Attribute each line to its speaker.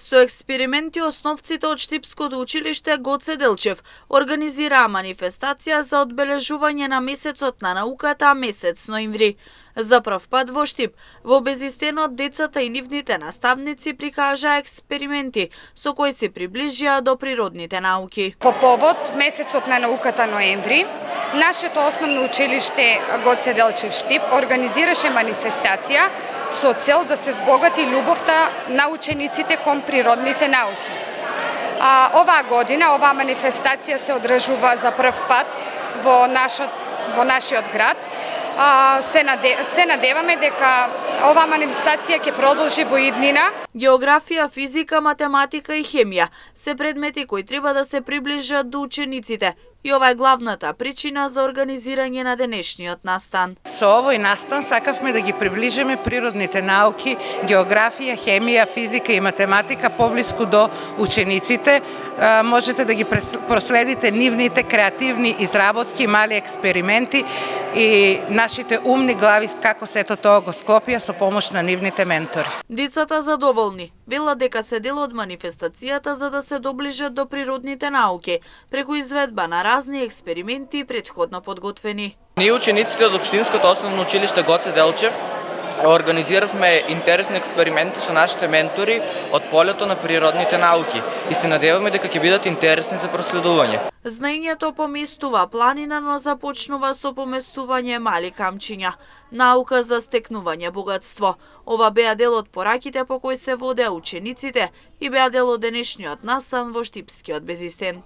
Speaker 1: Со експерименти основците од Штипското училиште Гоце Делчев организираа манифестација за одбележување на месецот на науката месец ноември. За прв пат во Штип, во Безистенот децата и нивните наставници прикажаа експерименти со кои се приближија до природните науки.
Speaker 2: По повод месецот на науката ноември, нашето основно училиште Гоце Делчев Штип организираше манифестација со цел да се збогати љубовта на учениците кон природните науки. Оваа година оваа манифестација се одржува за прв пат во нашиот град. Се надеваме дека оваа манифестација ќе продолжи во иднина.
Speaker 1: Географија, физика, математика и хемија се предмети кои треба да се приближат до учениците и ова е главната причина за организирање на денешниот настан.
Speaker 3: Со овој настан сакавме да ги приближиме природните науки, географија, хемија, физика и математика поблиску до учениците. Можете да ги проследите нивните креативни изработки, мали експерименти и нашите умни глави како сето тоа го склопија со помош на нивните ментори.
Speaker 1: Децата задоволни велат дека се дел од манифестацијата за да се доближат до природните науки преку изведба на разни експерименти претходно подготвени.
Speaker 4: Ние учениците од Општинското основно училиште Гоце Делчев организиравме интересни експерименти со нашите ментори од полето на природните науки и се надеваме дека ќе бидат интересни за проследување.
Speaker 1: Знаењето поместува планина, но започнува со поместување мали камчиња. Наука за стекнување богатство. Ова беа дел од пораките по кои се водеа учениците и беа дел од денешниот настан во Штипскиот Безистен.